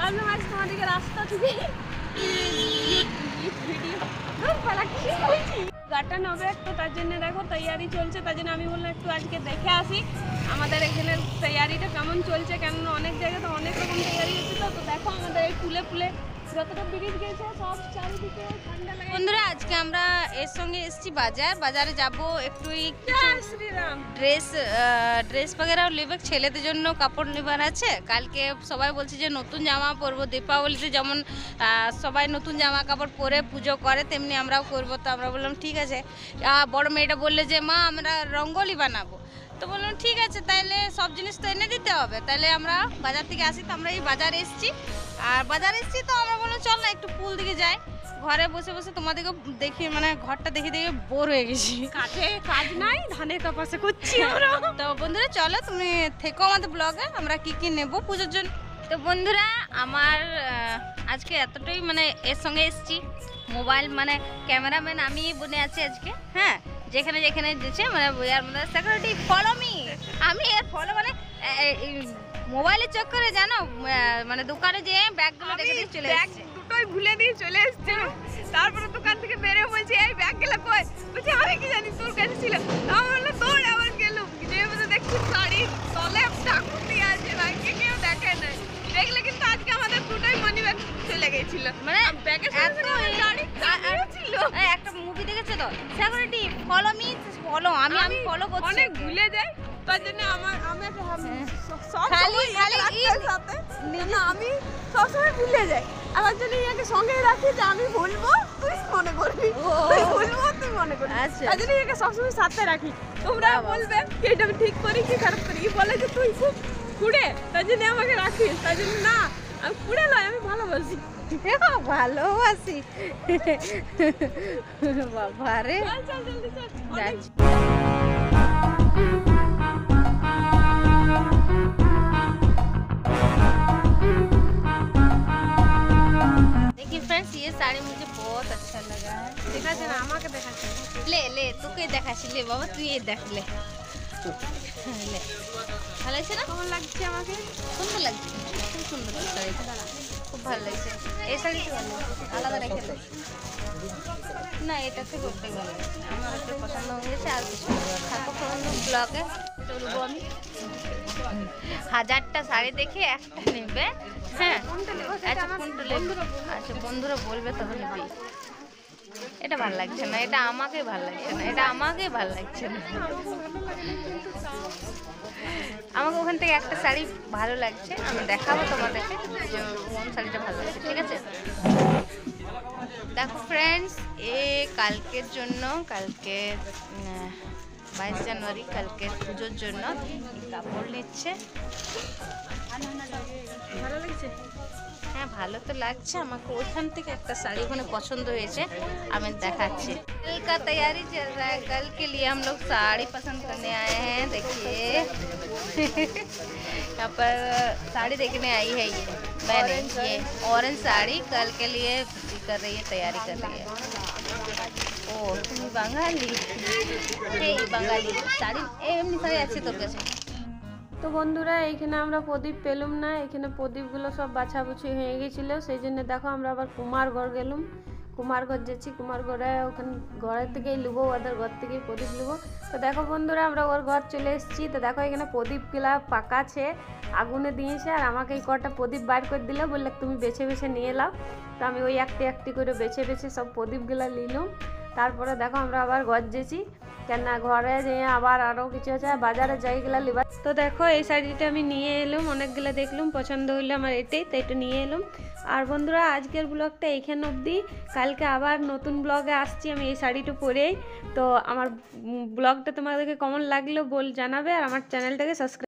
ভাবলাম আজ তোমাদেরকে রাস্তা থেকে গাটা নেবে তো তার জন্য দেখো তৈয়ারি চলছে, তার জন্য আমি বললাম একটু আজকে দেখে আসি আমাদের এখানে তৈয়ারিটা কেমন চলছে, কেননা অনেক জায়গায় তো অনেক রকম তৈয়ারি হচ্ছে। তো দেখো আমাদের এই ফুলে ফুলে যতটা ব্রিজ গেছে সব চারিদিকে ঠান্ডা লাগে। বন্ধুরা আজকে আমরা এর সঙ্গে এসেছি বাজারে যাব একটু শ্রীরাম ড্রেস বগেরাও নেবে, ছেলেদের জন্য কাপড় নেবার আছে। কালকে সবাই বলছে যে নতুন জামা পরবো, দীপাবলিতে যেমন সবাই নতুন জামা কাপড় পরে পুজো করে তেমনি আমরাও করবো। তো আমরা বললাম ঠিক আছে। বড় মেয়েটা বললে যে মা আমরা রঙ্গোলি বানাবো, তো বললাম ঠিক আছে তাইলে সব জিনিস তো এনে দিতে হবে, তাহলে আমরা বাজার থেকে আসি। তো আমরা এই বাজারে এসেছি, আর বাজারে এসেছি তো আমরা বললাম চল না একটু পুল দিকে যাই। ঘরে বসে বসে তোমাদেরকে দেখি মানে ঘরটা দেখে দেখে বোর হয়ে গেছি, কাঠে কাজ নাই ধানে কাপাসে করছি আমরা। তো বন্ধুরা চলো তুমি থেকো আমাদের ব্লগে, আমরা কি কি নেব পুজোর জন্য। তো বন্ধুরা আমার আজকে এতটাই মানে এর সঙ্গে এসেছি, মোবাইল মানে ক্যামেরাম্যান আমি বনে আছি আজকে। হ্যাঁ, যেখানে যেখানে দিচ্ছে মানে বইয়ার মধ্যে সিকিউরিটি ফলো মি, আমি এর ফলো মানে মোবাইলের চক্করে জানো মানে দোকানে যেয়ে ব্যাগগুলো রেখে দিয়ে চলে এসেছি, দুটোই ভুলে দিয়ে চলে এসেছি। তারপরে দোকান থেকে বেরিয়ে বলছি এই ব্যাগ গেলা কই, বলছি আমি কি জানি তোর কাছে ছিল। আমি বললাম তোর আবার গেলুম, যে মধ্যে দেখছি শাড়ির তলে ঠাকুর দিয়ে আছে, ব্যাগকে কেউ দেখে নাই। দেখলে কিন্তু আজকে আমাদের দুটোই মানি ব্যাগ চলে গেছিল, মানে ব্যাগের সাথে শাড়ি ছিল। একটা মুভি দেখেছো তো সিকিউরিটি ফলো মি, ফলো আমি ফলো করছি, অনেক ভুলে যাই। তার জন্য আমি একটা আমি সবসময় ভুলে যাই, আমার জন্য ইয়াকে সঙ্গে রাখি যে আমি ভুলবো তুই মনে করবি, তুই ভুলবো তুই মনে করবি। তার জন্য ইয়াকে সবসময় সাথে রাখি। তোমরা বলবে কি এটা আমি ঠিক করি কি খারাপ করি, বলে যে তুই খুব কুড়ে তার জন্য আমাকে রাখিস। তার জন্য না, আমি কুড়ে নয়, আমি ভালোবাসি। ভালোবাসি বাবা রে। देखिए फ्रेंड्स ये साड़ी मुझे बहुत अच्छा लगा है। দেখাচ্ছে না আমাকে দেখাচ্ছে। ले ले তোকে দেখাচ্ছি, লে বাবা তুই এই দেখ লে লে, ভালো লাগছে না? কেমন লাগছে আমাকে? সুন্দর লাগছে, খুব সুন্দর শাড়িটা, খুব ভালো লাগছে। এই শাড়িটা ভালো লাগছে, আলাদা রেখে দে না, এটাতে করতে ভালো লাগছে, আমার একটু পছন্দ হয়ে গেছে। আর কিছু থাকো পুরনো ব্লগে চলবো আমি, 1000টা শাড়ি দেখে একটা নেবে। হ্যাঁ আচ্ছা কোনটা নেবে? আচ্ছা বন্ধুরা বলবে তখন নেবে। এটা ভালো লাগছে না, এটা আমাকে ভালো লাগছে না, এটা আমাকে ভালো লাগছে না। আমাকে ওখান থেকে একটা শাড়ি ভালো লাগছে, আমি দেখাবো তোমাদেরকে যে কোন শাড়িটা ভালো লাগছে, ঠিক আছে? দেখো ফ্রেন্ডস, কালকের জন্য, কালকে 22 জানুয়ারি, কালকে পুজোর জন্য কাপড় নিচ্ছে। ভালো লাগছে? হ্যাঁ ভালো তো লাগছে, আমাকে ওইখান থেকে একটা শাড়ি ওখানে पसंद হয়েছে, আমি দেখাচ্ছি। कल का तैयारी चल रहा है, कल के लिए हम लोग साड़ी पसंद करने आए हैं। देखिए यहाँ पर साड़ी देखने आई है ये मैंने, ये ऑरेंज साड़ी कल के लिए कर रही है, तैयारी कर रही है। ओ तुम बंगाली, हे बंगाली শাড়ি এমনি শাড়ি আছে তোর কাছে? তো বন্ধুরা এইখানে আমরা প্রদীপ পেলাম না, এখানে প্রদীপগুলো সব বাছাবুছি হয়ে গেছিলো, সেই জন্য দেখো আমরা আবার কুমারঘর গেলাম। কুমারঘর যাচ্ছি, কুমারঘরে ওখানে ঘরের থেকেই নেবো, ওদের ঘর থেকেই প্রদীপ নেবো। তো দেখো বন্ধুরা আমরা ওর ঘর চলে এসেছি। তো দেখো এখানে প্রদীপগুলা পাকাছে, আগুনে দিয়েছে, আর আমাকে এই কটা প্রদীপ বার করে দিল, বললে তুমি বেছে বেছে নিয়ে নাও। তো আমি ওই একটি একটি করে বেছে বেছে সব প্রদীপগুলা নিলাম। তারপরে দেখো আমরা আবার ঘর যেছি, কেন ঘরে যেয়ে আবার আরও কিছু আছে, বাজারে যাইগুলা লিবা। তো দেখো এই শাড়িটা আমি নিয়ে এলাম, অনেকগুলো দেখলাম, পছন্দ হইলো আমার এটাই, তো এটা নিয়ে এলাম। আর বন্ধুরা আজকের ব্লগটা এইখানে অবধি, কালকে আবার নতুন ব্লগে আসছি আমি এই শাড়িটা পরেই। তো আমার ব্লগটা তোমাদেরকে কেমন লাগলো জানাবে, আর আমার চ্যানেলটাকে সাবস্ক্রাইব